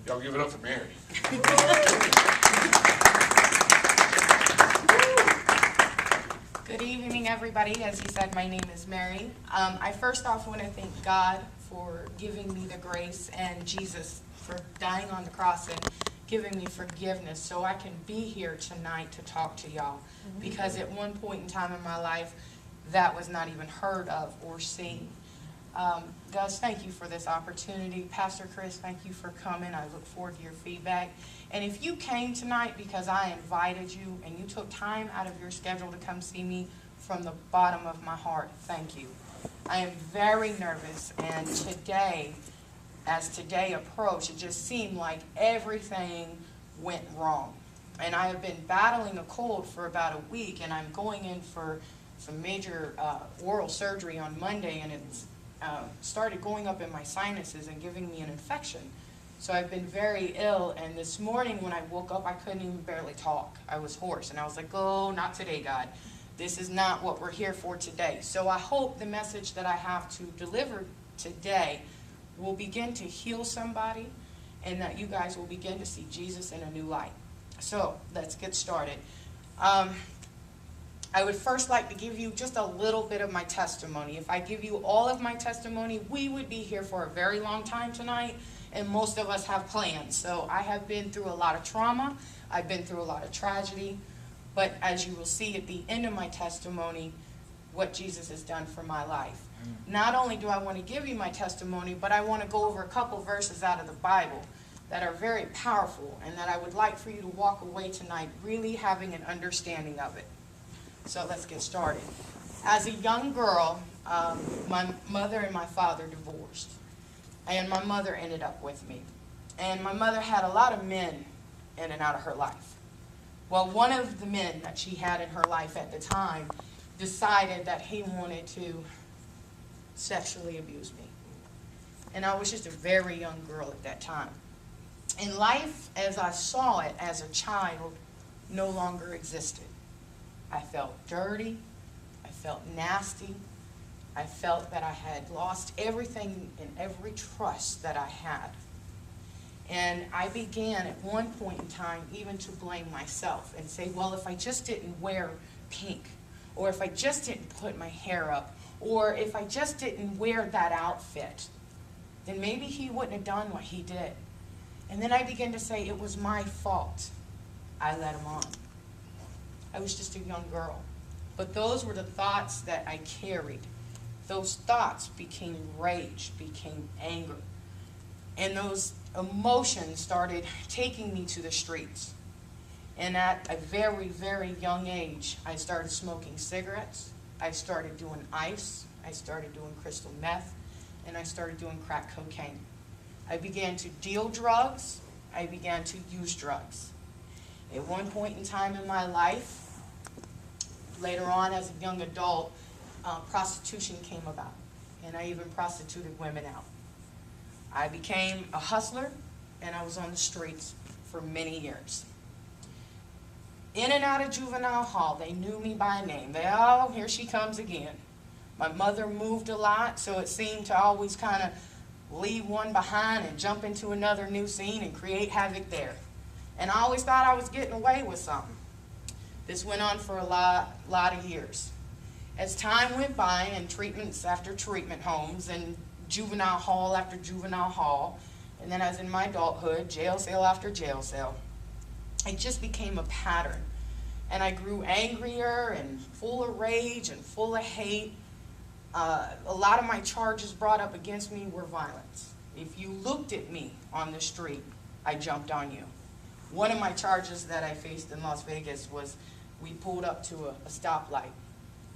Y'all give it up for Mary. Good evening, everybody. As he said, my name is Mary. I first off want to thank God for giving me the grace and Jesus for dying on the cross and giving me forgiveness so I can be here tonight to talk to y'all. Because at one point in time in my life, that was not even heard of or seen. Gus, thank you for this opportunity. Pastor Chris, thank you for coming. I look forward to your feedback. And if you came tonight because I invited you and you took time out of your schedule to come see me, from the bottom of my heart, thank you. I am very nervous, and today, as today approached, it just seemed like everything went wrong. And I have been battling a cold for about a week, and I'm going in for some major oral surgery on Monday, and it's started going up in my sinuses and giving me an infection. So I've been very ill, and this morning when I woke up, I couldn't even barely talk. I was hoarse, and I was like, oh, not today, God. This is not what we're here for today. So I hope the message that I have to deliver today will begin to heal somebody, and that you guys will begin to see Jesus in a new light. So let's get started. I would first like to give you just a little bit of my testimony. If I give you all of my testimony, we would be here for a very long time tonight, and most of us have plans. So I have been through a lot of trauma. I've been through a lot of tragedy. But as you will see at the end of my testimony, what Jesus has done for my life. Not only do I want to give you my testimony, but I want to go over a couple verses out of the Bible that are very powerful and that I would like for you to walk away tonight really having an understanding of it. So let's get started. As a young girl, my mother and my father divorced, and my mother ended up with me. And my mother had a lot of men in and out of her life. Well, one of the men that she had in her life at the time decided that he wanted to sexually abuse me. And I was just a very young girl at that time. And life, as I saw it as a child, no longer existed. I felt dirty. I felt nasty. I felt that I had lost everything and every trust that I had. And I began at one point in time even to blame myself and say, well, if I just didn't wear pink, or if I just didn't put my hair up, or if I just didn't wear that outfit, then maybe he wouldn't have done what he did. And then I began to say it was my fault. I led him on. I was just a young girl. But those were the thoughts that I carried. Those thoughts became rage, became anger. And those emotions started taking me to the streets. And at a very, very young age, I started smoking cigarettes. I started doing ice. I started doing crystal meth. And I started doing crack cocaine. I began to deal drugs. I began to use drugs. At one point in time in my life, later on as a young adult, prostitution came about. And I even prostituted women out. I became a hustler, and I was on the streets for many years. In and out of juvenile hall, they knew me by name. Oh, here she comes again. My mother moved a lot, so it seemed to always kind of leave one behind and jump into another new scene and create havoc there. And I always thought I was getting away with something. This went on for a lot of years. As time went by, and treatments after treatment homes, and juvenile hall after juvenile hall, and then as in my adulthood, jail cell after jail cell, it just became a pattern. And I grew angrier and full of rage and full of hate. A lot of my charges brought up against me were violence. If you looked at me on the street, I jumped on you. One of my charges that I faced in Las Vegas was we pulled up to a stoplight,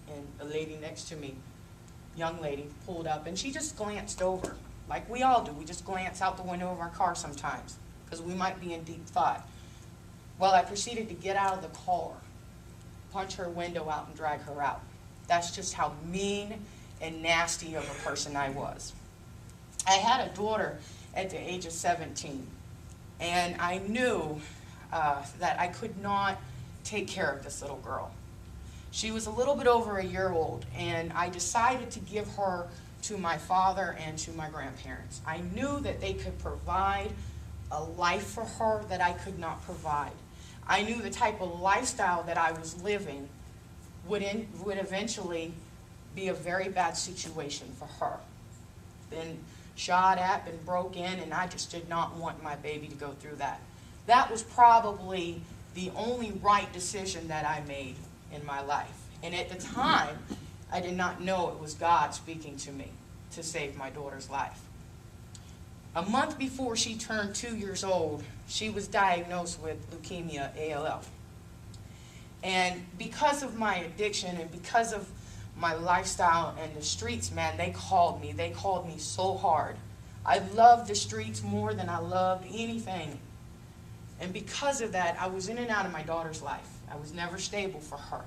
and a lady next to me, young lady, pulled up, and she just glanced over, like we all do. We just glance out the window of our car sometimes, because we might be in deep thought. Well, I proceeded to get out of the car, punch her window out, and drag her out. That's just how mean and nasty of a person I was. I had a daughter at the age of 17, and I knew that I could not take care of this little girl. She was a little bit over a year old, and I decided to give her to my father and to my grandparents. I knew that they could provide a life for her that I could not provide. I knew the type of lifestyle that I was living would eventually be a very bad situation for her. Been shot at, been broke in, and I just did not want my baby to go through that. That was probably the only right decision that I made in my life. And at the time, I did not know it was God speaking to me to save my daughter's life. A month before she turned 2 years old, she was diagnosed with leukemia, ALL. And because of my addiction and because of my lifestyle and the streets, man, they called me. They called me so hard. I loved the streets more than I loved anything. And because of that, I was in and out of my daughter's life. I was never stable for her.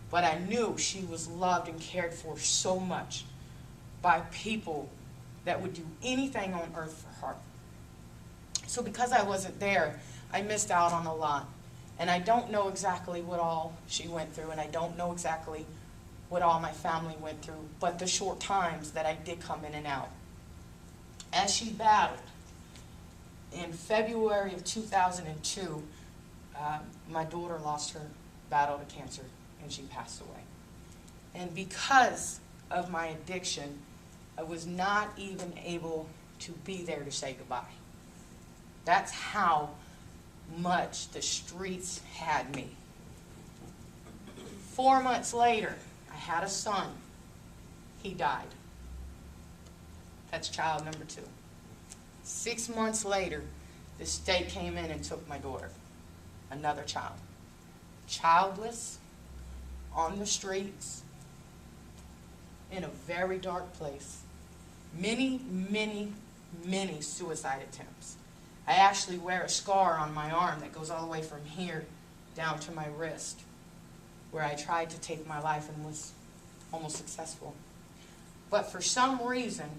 But I knew she was loved and cared for so much by people that would do anything on earth for her. So because I wasn't there, I missed out on a lot. And I don't know exactly what all she went through, and I don't know exactly what all my family went through, but the short times that I did come in and out. As she battled, in February of 2002, my daughter lost her battle to cancer, and she passed away. And because of my addiction, I was not even able to be there to say goodbye. That's how much the streets had me. 4 months later, I had a son. He died. That's child number 2. 6 months later, the state came in and took my daughter, another child. Childless, on the streets, in a very dark place. Many, many, many suicide attempts. I actually wear a scar on my arm that goes all the way from here down to my wrist, where I tried to take my life and was almost successful. But for some reason,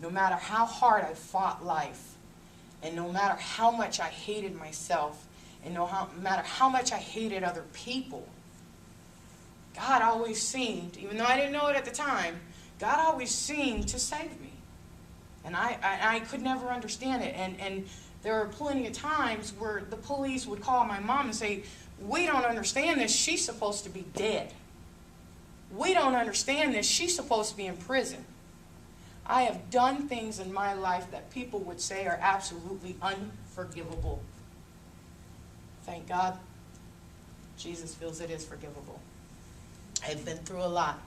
no matter how hard I fought life, and no matter how much I hated myself, and no matter how much I hated other people, God always seemed, even though I didn't know it at the time, God always seemed to save me. And I could never understand it. And there were plenty of times where the police would call my mom and say, "We don't understand this. She's supposed to be dead. We don't understand this. She's supposed to be in prison." I have done things in my life that people would say are absolutely unforgivable. Thank God, Jesus feels it is forgivable. I've been through a lot.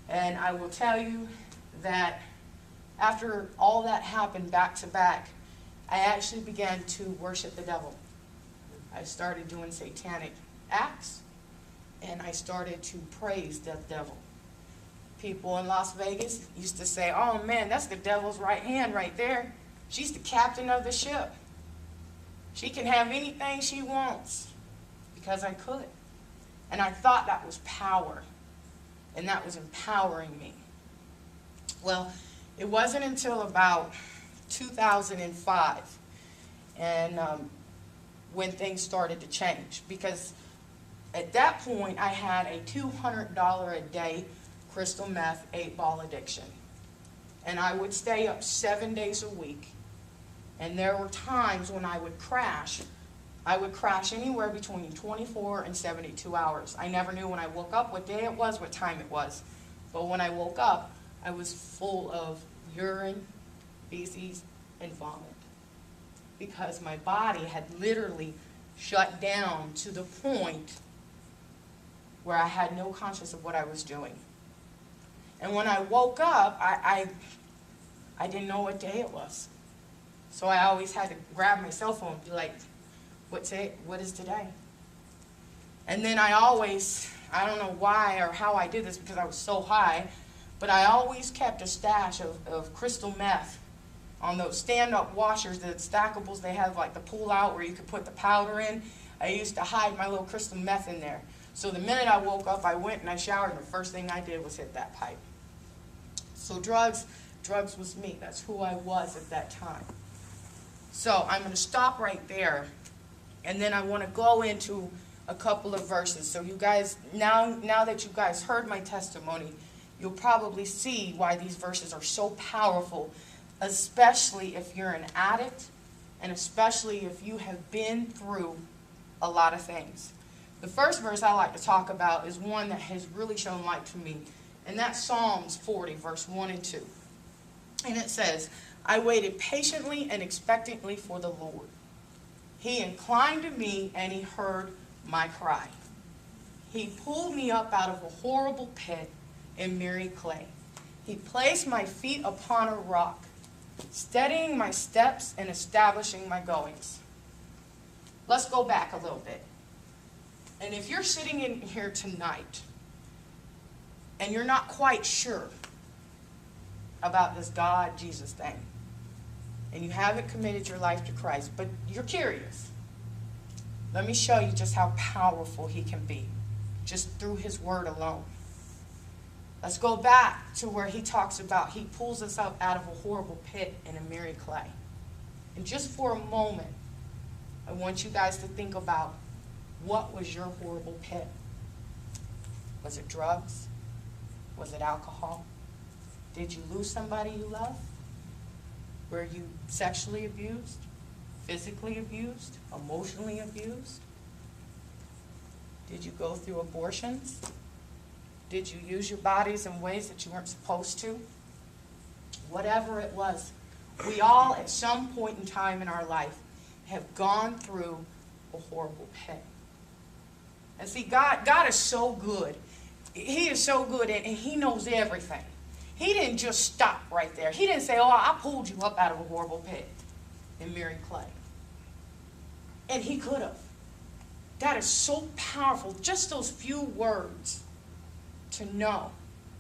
And I will tell you that after all that happened back to back, I actually began to worship the devil. I started doing satanic acts, and I started to praise the devil. People in Las Vegas used to say, "Oh man, that's the devil's right hand right there. She's the captain of the ship. She can have anything she wants," because I could. And I thought that was power, and that was empowering me. Well, it wasn't until about 2005 and when things started to change, because at that point I had a $200 a day crystal meth 8-ball addiction, and I would stay up 7 days a week. And there were times when I would crash anywhere between 24 and 72 hours. I never knew when I woke up what day it was, what time it was. But when I woke up, I was full of urine, feces, and vomit, because my body had literally shut down to the point where I had no conscience of what I was doing. And when I woke up, I didn't know what day it was. So I always had to grab my cell phone and be like, what is today? And then I don't know why or how I did this because I was so high, but I always kept a stash of crystal meth on those stand-up washers, the stackables they have, like the pull-out where you could put the powder in. I used to hide my little crystal meth in there. So the minute I woke up, I went and I showered, and the first thing I did was hit that pipe. So drugs was me. That's who I was at that time. So I'm going to stop right there, and then I want to go into a couple of verses. So you guys, now that you guys heard my testimony, you'll probably see why these verses are so powerful, especially if you're an addict and especially if you have been through a lot of things. The first verse I like to talk about is one that has really shown light to me, and that's Psalms 40, verse 1 and 2. And it says, I waited patiently and expectantly for the Lord. He inclined to me and he heard my cry. He pulled me up out of a horrible pit in miry clay. He placed my feet upon a rock, steadying my steps and establishing my goings. Let's go back a little bit. And if you're sitting in here tonight and you're not quite sure about this God, Jesus thing, and you haven't committed your life to Christ, but you're curious, let me show you just how powerful he can be, just through his word alone. Let's go back to where he talks about he pulls us up out of a horrible pit in a miry clay. And just for a moment, I want you guys to think about, what was your horrible pit? Was it drugs? Was it alcohol? Did you lose somebody you love? Were you sexually abused? Physically abused? Emotionally abused? Did you go through abortions? Did you use your bodies in ways that you weren't supposed to? Whatever it was, we all at some point in time in our life have gone through a horrible pit. And see, God is so good. He is so good, and he knows everything. He didn't just stop right there. He didn't say, oh, I pulled you up out of a horrible pit in miry clay. And he could have. That is so powerful. Just those few words to know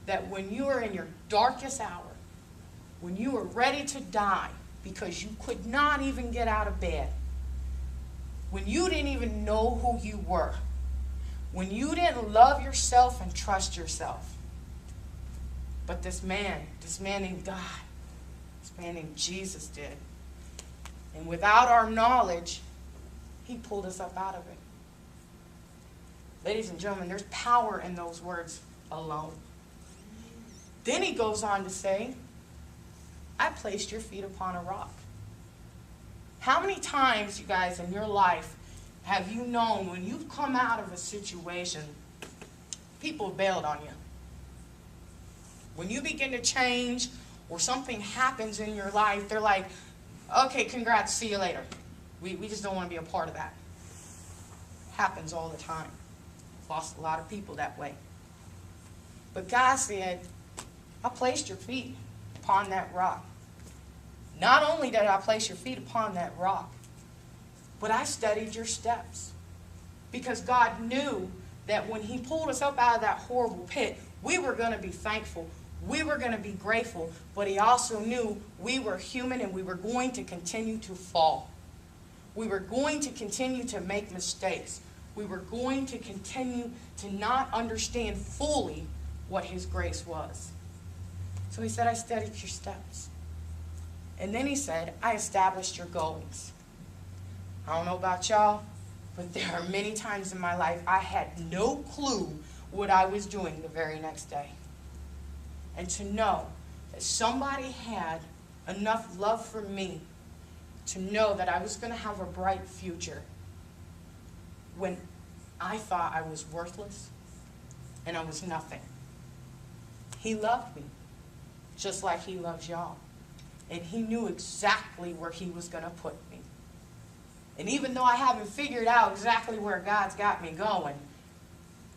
that when you are in your darkest hour, when you are ready to die because you could not even get out of bed, when you didn't even know who you were, when you didn't love yourself and trust yourself. But this man named God, this man named Jesus did. And without our knowledge, he pulled us up out of it. Ladies and gentlemen, there's power in those words alone. Then he goes on to say, I placed your feet upon a rock. How many times, you guys, in your life have you known when you've come out of a situation, people bailed on you? When you begin to change or something happens in your life, they're like, okay, congrats, see you later. We just don't want to be a part of that. Happens all the time. Lost a lot of people that way. But God said, I placed your feet upon that rock. Not only did I place your feet upon that rock, but I studied your steps. Because God knew that when he pulled us up out of that horrible pit, we were going to be thankful. We were going to be grateful. But he also knew we were human and we were going to continue to fall. We were going to continue to make mistakes. We were going to continue to not understand fully what his grace was. So he said, I studied your steps. And then he said, I established your goings. I don't know about y'all, but there are many times in my life I had no clue what I was doing the very next day. And to know that somebody had enough love for me to know that I was going to have a bright future when I thought I was worthless and I was nothing. He loved me just like he loves y'all. And he knew exactly where he was going to put me. And even though I haven't figured out exactly where God's got me going,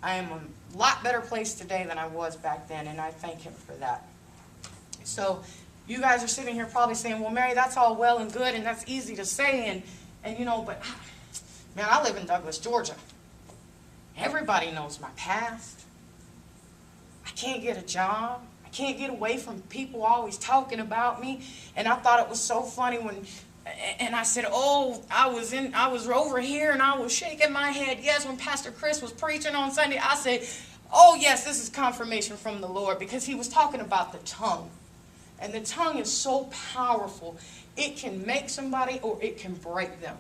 I am a lot better place today than I was back then, and I thank him for that. So you guys are sitting here probably saying, well, Mary, that's all well and good, and that's easy to say, and you know, but man, I live in Douglas, Georgia. Everybody knows my past. I can't get a job. I can't get away from people always talking about me. And I thought it was so funny when, and I said, oh, I was over here and I was shaking my head. Yes, when Pastor Chris was preaching on Sunday, I said, oh yes, this is confirmation from the Lord, because he was talking about the tongue. And the tongue is so powerful. It can make somebody or it can break them.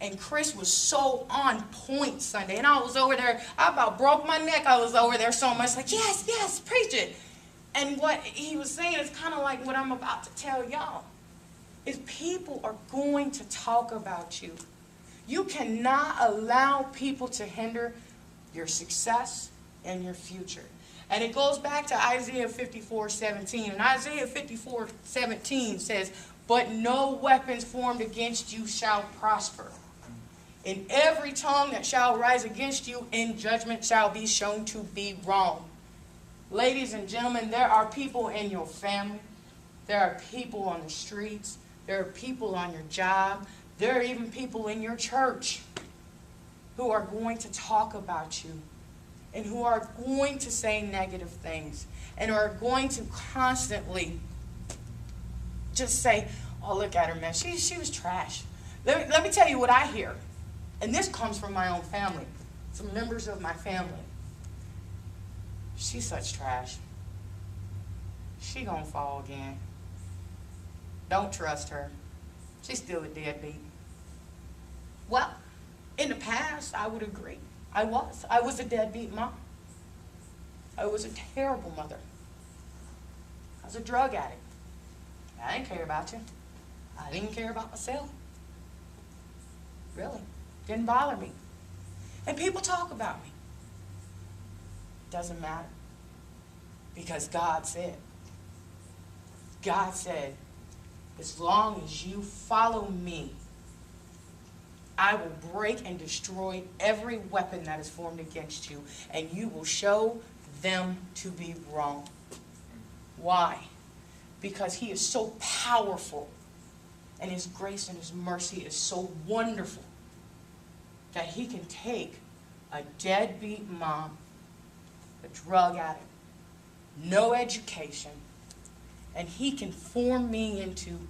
And Chris was so on point Sunday. And I was over there, I about broke my neck. I was over there so much like, yes, yes, preach it. And what he was saying is kind of like what I'm about to tell y'all. is people are going to talk about you. You cannot allow people to hinder your success and your future. And it goes back to Isaiah 54:17. And Isaiah 54:17 says, "But no weapons formed against you shall prosper. And every tongue that shall rise against you in judgment shall be shown to be wrong." Ladies and gentlemen, there are people in your family. There are people on the streets. There are people on your job. There are even people in your church who are going to talk about you and who are going to say negative things and are going to constantly just say, "Oh, look at her, man. She was trash." Let me tell you what I hear. And this comes from my own family. Some members of my family. "She's such trash. She gonna fall again. Don't trust her. She's still a deadbeat." Well, in the past, I would agree. I was a deadbeat mom. I was a terrible mother. I was a drug addict. I didn't care about you. I didn't care about myself. Really. Didn't bother me. And people talk about me. Doesn't matter. Because God said, as long as you follow me, I will break and destroy every weapon that is formed against you, and you will show them to be wrong. Why? Because he is so powerful, and his grace and his mercy is so wonderful that he can take a deadbeat mom, a drug addict, no education, and he can form me into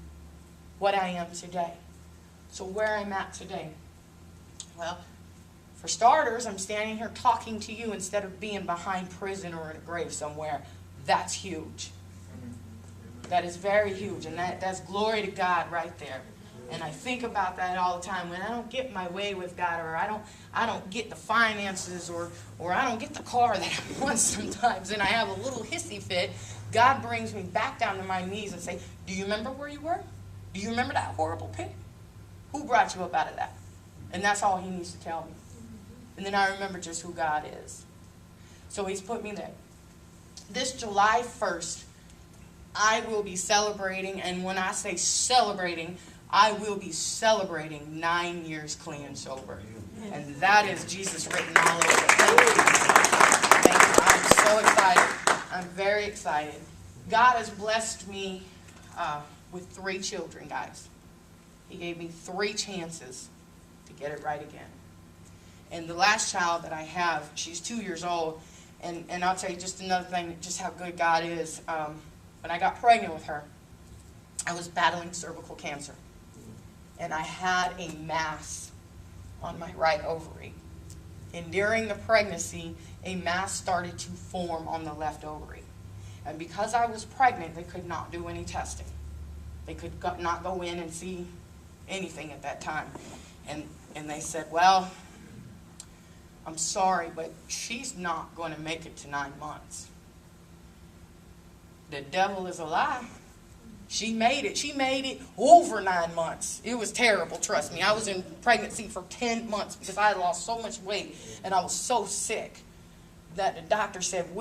what I am today. So where I'm at today? Well, for starters, I'm standing here talking to you instead of being behind prison or in a grave somewhere. That's huge. That is very huge, and that's glory to God right there. And I think about that all the time when I don't get my way with God, or I don't get the finances, or I don't get the car that I want sometimes, and I have a little hissy fit. God brings me back down to my knees and say, "Do you remember where you were? Do you remember that horrible pit? Who brought you up out of that?" And that's all he needs to tell me. And then I remember just who God is. So he's put me there. This July 1st, I will be celebrating, and when I say celebrating, I will be celebrating 9 years clean and sober. And that is Jesus written all over it. Thank you. Thank you. I'm so excited. I'm very excited. God has blessed me with 3 children, guys. He gave me 3 chances to get it right again. And the last child that I have, she's 2 years old. And I'll tell you just another thing, just how good God is. When I got pregnant with her, I was battling cervical cancer. And I had a mass on my right ovary. And during the pregnancy, a mass started to form on the left ovary. And because I was pregnant, they could not do any testing. They could not go in and see anything at that time. And they said, "Well, I'm sorry, but she's not going to make it to 9 months." The devil is a lie. She made it. She made it over 9 months. It was terrible, trust me. I was in pregnancy for 10 months because I had lost so much weight and I was so sick that the doctor said,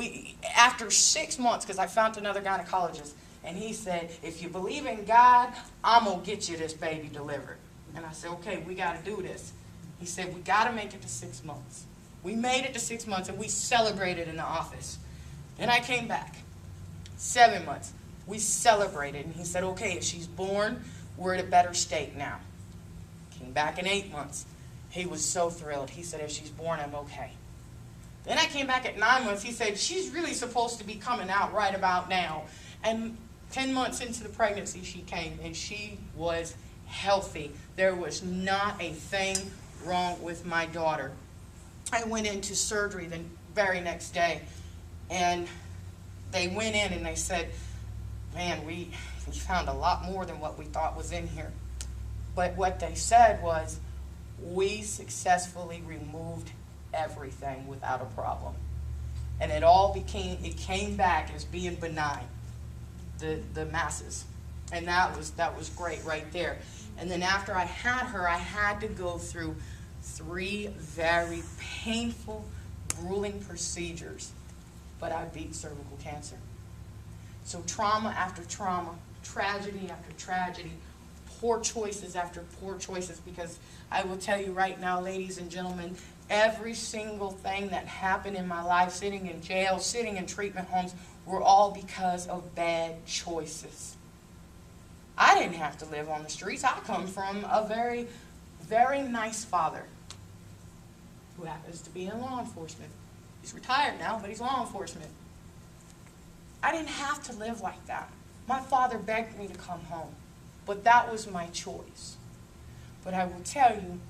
after 6 months, because I found another gynecologist, and he said, "If you believe in God, I'm going to get you this baby delivered." And I said, "Okay, we got to do this." He said, "We got to make it to 6 months." We made it to 6 months, and we celebrated in the office. Then I came back. 7 months. We celebrated, and he said, "Okay, if she's born, we're at a better state now." Came back in 8 months. He was so thrilled. He said, "If she's born, I'm okay." Then I came back at 9 months. He said, "She's really supposed to be coming out right about now." And 10 months into the pregnancy, she came, and she was healthy. There was not a thing wrong with my daughter. I went into surgery the very next day, and they went in and they said, "Man, we found a lot more than what we thought was in here." But what they said was, "We successfully removed everything without a problem." And it came back as being benign, the masses. And that was great right there. And then after I had her, I had to go through 3 very painful, grueling procedures. But I beat cervical cancer. So trauma after trauma, tragedy after tragedy, poor choices after poor choices, because I will tell you right now, ladies and gentlemen, every single thing that happened in my life, sitting in jail, sitting in treatment homes, were all because of bad choices. I didn't have to live on the streets. I come from a very, very nice father who happens to be in law enforcement. He's retired now, but he's law enforcement. I didn't have to live like that. My father begged me to come home, but that was my choice. But I will tell you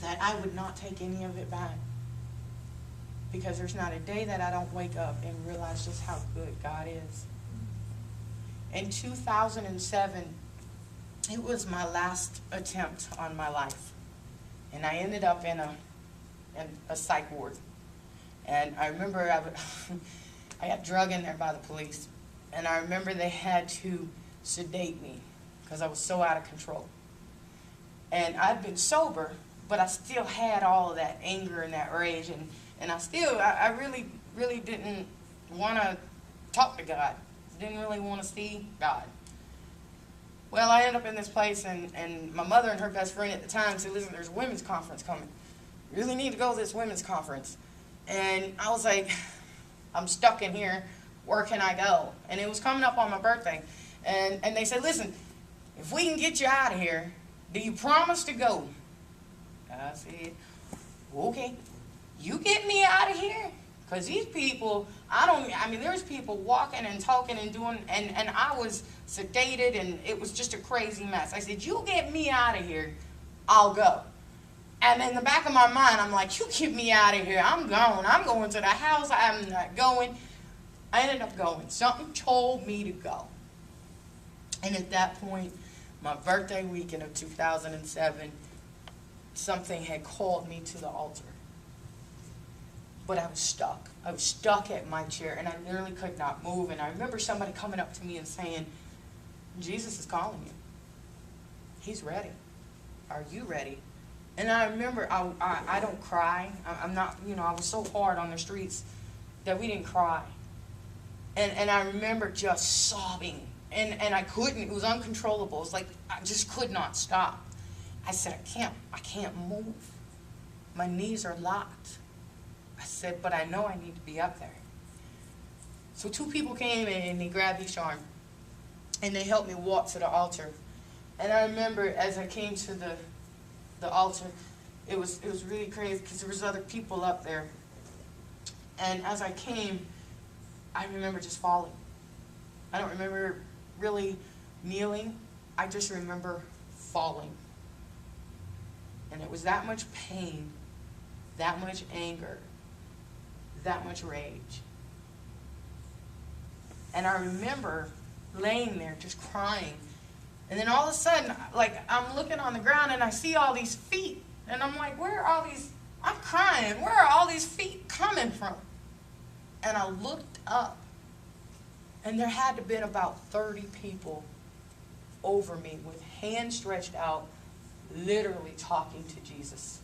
that I would not take any of it back, because there's not a day that I don't wake up and realize just how good God is. In 2007, it was my last attempt on my life, and I ended up in a psych ward. And I remember I got drugged in there by the police, and I remember they had to sedate me because I was so out of control. And I'd been sober, but I still had all of that anger and that rage, and I really, really didn't want to talk to God. Didn't really want to see God. Well, I ended up in this place, and my mother and her best friend at the time said, listen, there's a women's conference coming. You really need to go to this women's conference. And I was like, I'm stuck in here. Where can I go? And it was coming up on my birthday. And they said, listen, if we can get you out of here, do you promise to go? I said, okay, you get me out of here? Because these people, there's people walking and talking and doing, and I was sedated, and it was just a crazy mess. I said, you get me out of here, I'll go. And in the back of my mind, I'm like, you get me out of here, I'm gone. I'm going to the house, I'm not going. I ended up going. Something told me to go. And at that point, my birthday weekend of 2007, something had called me to the altar. But I was stuck. I was stuck at my chair, and I literally could not move. And I remember somebody coming up to me and saying, Jesus is calling you. He's ready. Are you ready? And I remember, I don't cry. I'm not, I was so hard on the streets that we didn't cry. And I remember just sobbing. And I couldn't. It was uncontrollable. It was like I just could not stop. I said, I can't move. My knees are locked. I said, but I know I need to be up there. So 2 people came in and they grabbed each arm, and they helped me walk to the altar. And I remember as I came to the altar, it was really crazy because there was other people up there. And as I came, I remember just falling. I don't remember really kneeling. I just remember falling. And it was that much pain, that much anger, that much rage. And I remember laying there just crying. And then all of a sudden, like, I'm looking on the ground and I see all these feet. And I'm like, where are all these, I'm crying, where are all these feet coming from? And I looked up, and there had to have been about 30 people over me with hands stretched out, literally talking to Jesus.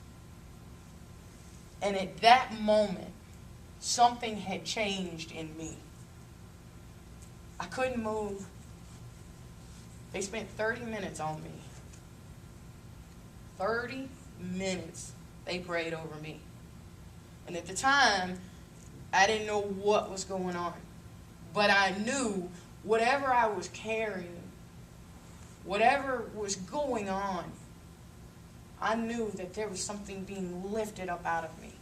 And at that moment, something had changed in me. I couldn't move. They spent 30 minutes on me. 30 minutes they prayed over me. And at the time, I didn't know what was going on. But I knew whatever I was carrying, whatever was going on, I knew that there was something being lifted up out of me.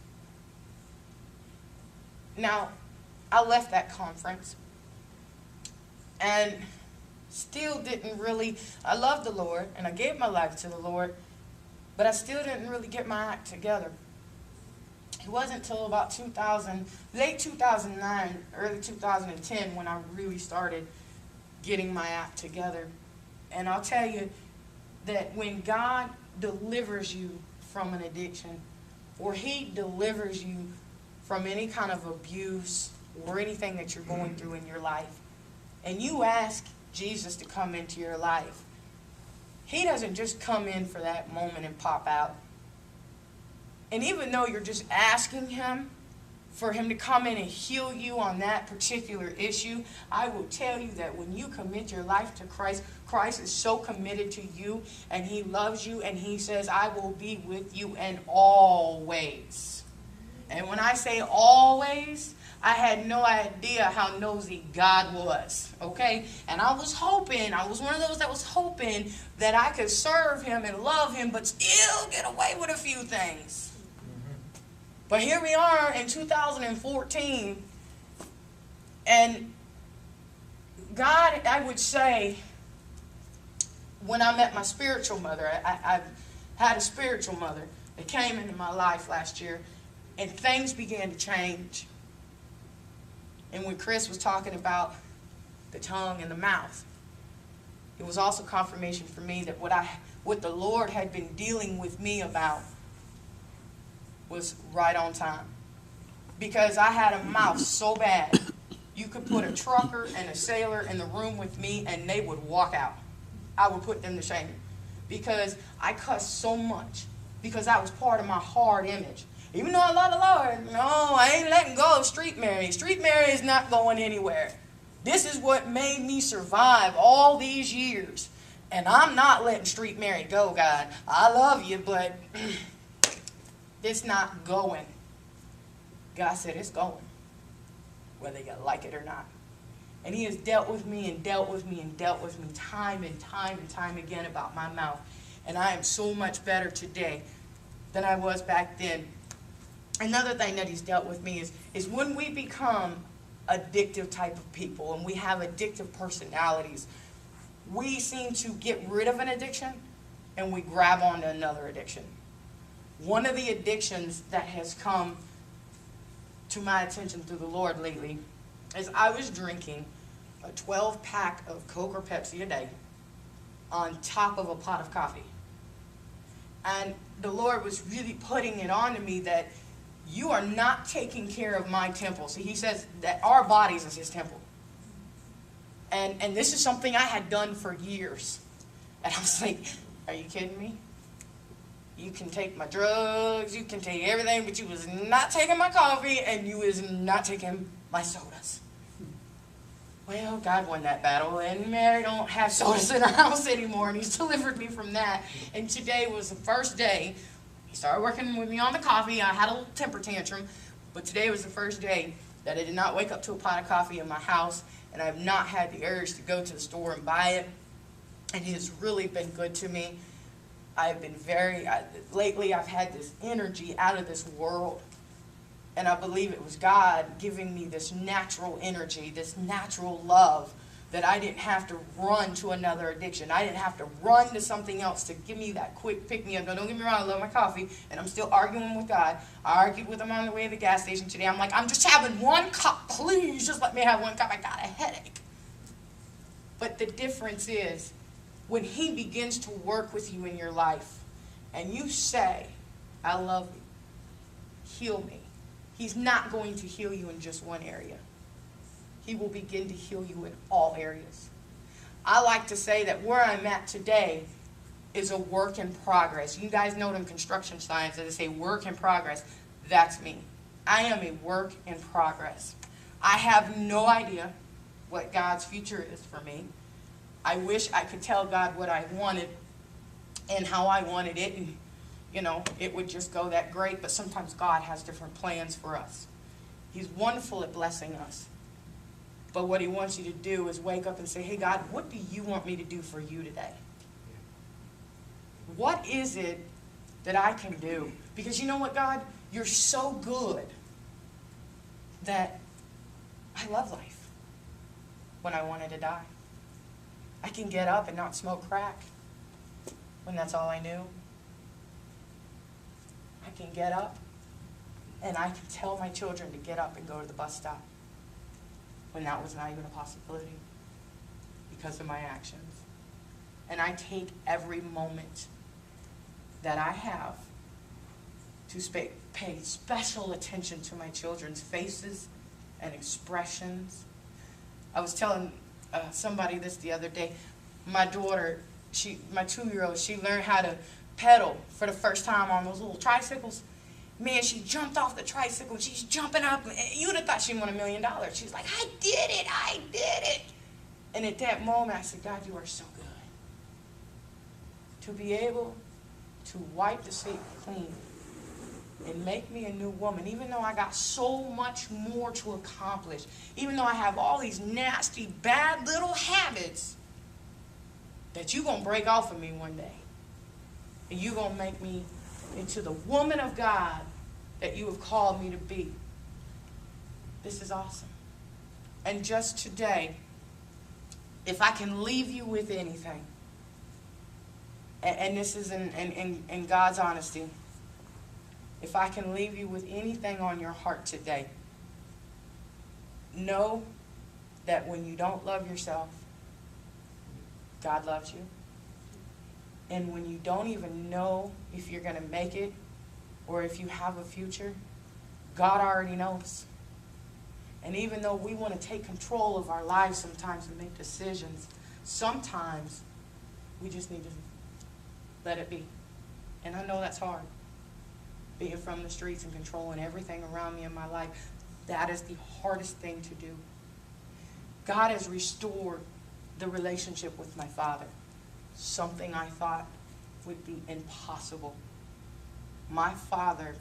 Now, I left that conference and still didn't really, I loved the Lord and I gave my life to the Lord, but I still didn't really get my act together. It wasn't until about late 2009, early 2010 when I really started getting my act together. And I'll tell you that when God delivers you from an addiction, or He delivers you from any kind of abuse or anything that you're going through in your life, and you ask Jesus to come into your life, he doesn't just come in for that moment and pop out. And even though you're just asking him for him to come in and heal you on that particular issue, I will tell you that when you commit your life to Christ, Christ is so committed to you, and he loves you, and he says, I will be with you in all ways. And when I say always, I had no idea how nosy God was, okay? And I was one of those that was hoping that I could serve him and love him, but still get away with a few things. But here we are in 2014, and God, I would say, when I met my spiritual mother, I've had a spiritual mother that came into my life last year, and things began to change. And when Chris was talking about the tongue and the mouth, it was also confirmation for me that what the Lord had been dealing with me about was right on time. Because I had a mouth so bad, you could put a trucker and a sailor in the room with me and they would walk out. I would put them to shame. Because I cussed so much. Because that was part of my hard image. Even though I love the Lord, no, I ain't letting go of Street Mary. Street Mary is not going anywhere. This is what made me survive all these years. And I'm not letting Street Mary go, God. I love you, but it's not going. God said it's going, whether you like it or not. And he has dealt with me and dealt with me and dealt with me time and time and time again about my mouth. And I am so much better today than I was back then. Another thing that he's dealt with me is when we become addictive type of people and we have addictive personalities, we seem to get rid of an addiction and we grab onto another addiction. One of the addictions that has come to my attention through the Lord lately is I was drinking a 12-pack of Coke or Pepsi a day on top of a pot of coffee. And the Lord was really putting it on to me that you are not taking care of my temple. See, he says that our bodies is his temple. And this is something I had done for years. And I was like, are you kidding me? You can take my drugs, you can take everything, but you was not taking my coffee, and you was not taking my sodas. Well, God won that battle, and Mary don't have sodas in her house anymore, and he's delivered me from that. And today was the first day. He started working with me on the coffee. I had a little temper tantrum, but today was the first day that I did not wake up to a pot of coffee in my house, and I have not had the urge to go to the store and buy it. And he has really been good to me. I've been lately I've had this energy out of this world. And I believe it was God giving me this natural energy, this natural love, that I didn't have to run to another addiction. I didn't have to run to something else to give me that quick pick-me-up. Now, don't get me wrong, I love my coffee, and I'm still arguing with God. I argued with him on the way to the gas station today. I'm like, I'm just having one cup. Please just let me have one cup. I got a headache. But the difference is, when he begins to work with you in your life, and you say, I love you, heal me, he's not going to heal you in just one area. He will begin to heal you in all areas. I like to say that where I'm at today is a work in progress. You guys know them construction signs that they say work in progress. That's me. I am a work in progress. I have no idea what God's future is for me. I wish I could tell God what I wanted and how I wanted it, and it would just go that great. But sometimes God has different plans for us. He's wonderful at blessing us. But what he wants you to do is wake up and say, hey, God, what do you want me to do for you today? What is it that I can do? Because you know what, God? You're so good that I love life when I wanted to die. I can get up and not smoke crack when that's all I knew. I can get up and I can tell my children to get up and go to the bus stop when that was not even a possibility because of my actions. And I take every moment that I have to pay special attention to my children's faces and expressions. I was telling somebody this the other day. My daughter, my 2-year-old, she learned how to pedal for the first time on those little tricycles. Man, she jumped off the tricycle. She's jumping up. And you would have thought she won $1 million. She's like, I did it. And at that moment, I said, God, you are so good. To be able to wipe the slate clean and make me a new woman, even though I got so much more to accomplish, even though I have all these nasty, bad little habits that you're going to break off of me one day. And you're going to make me into the woman of God that you have called me to be. This is awesome. And just today, if I can leave you with anything, and this is in God's honesty, if I can leave you with anything on your heart today, know that when you don't love yourself, God loves you. And when you don't even know if you're going to make it or if you have a future, God already knows. And even though we want to take control of our lives sometimes and make decisions, sometimes we just need to let it be. And I know that's hard. Being from the streets and controlling everything around me in my life, that is the hardest thing to do. God has restored the relationship with my Father, something I thought would be impossible. My Father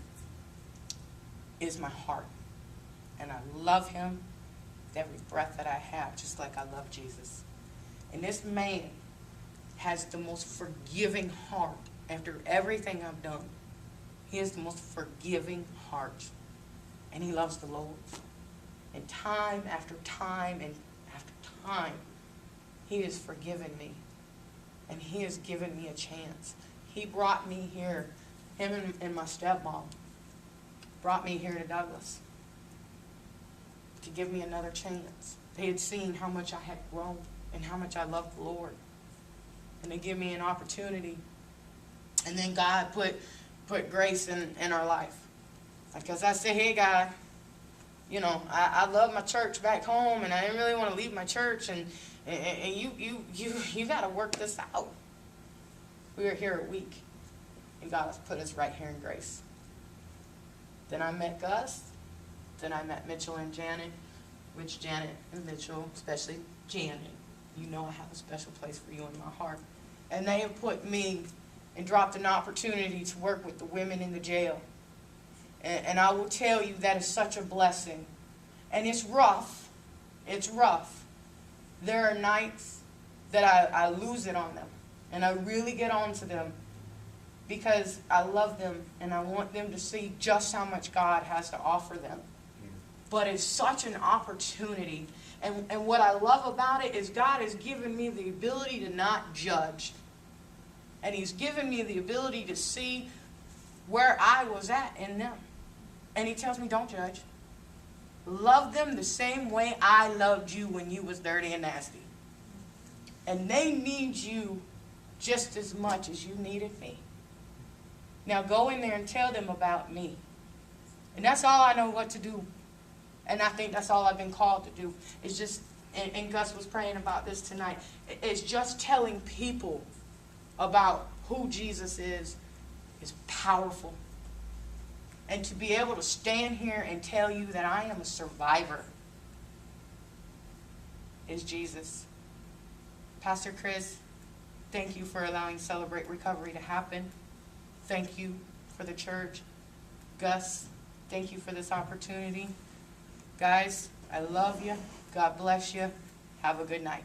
is my heart, and I love him with every breath that I have, just like I love Jesus. And this man has the most forgiving heart after everything I've done. He has the most forgiving heart, and he loves the Lord. And time after time and after time, he has forgiven me, and he has given me a chance. He brought me here, him and my stepmom brought me here to Douglas to give me another chance. They had seen how much I had grown and how much I loved the Lord, and they give me an opportunity. And then God put grace in our life. Because I said, hey, God, you know, I love my church back home, and I didn't really want to leave my church, and you got to work this out. We were here a week, and God has put us right here in Grace. Then I met Gus. Then I met Mitchell and Janet, which Janet and Mitchell, especially Janet, you know I have a special place for you in my heart. And they have put me and dropped an opportunity to work with the women in the jail. And I will tell you that is such a blessing. And it's rough. It's rough. There are nights that I lose it on them. And I really get on to them because I love them and I want them to see just how much God has to offer them. But it's such an opportunity. And what I love about it is God has given me the ability to not judge. And he's given me the ability to see where I was at in them. And he tells me, don't judge. Love them the same way I loved you when you was dirty and nasty. And they need you just as much as you needed me. Now go in there and tell them about me. And that's all I know what to do. And I think that's all I've been called to do. It's just, and Gus was praying about this tonight, it's just telling people about who Jesus is powerful. And to be able to stand here and tell you that I am a survivor is Jesus. Pastor Chris, thank you for allowing Celebrate Recovery to happen. Thank you for the church. Gus, thank you for this opportunity. Guys, I love you. God bless you. Have a good night.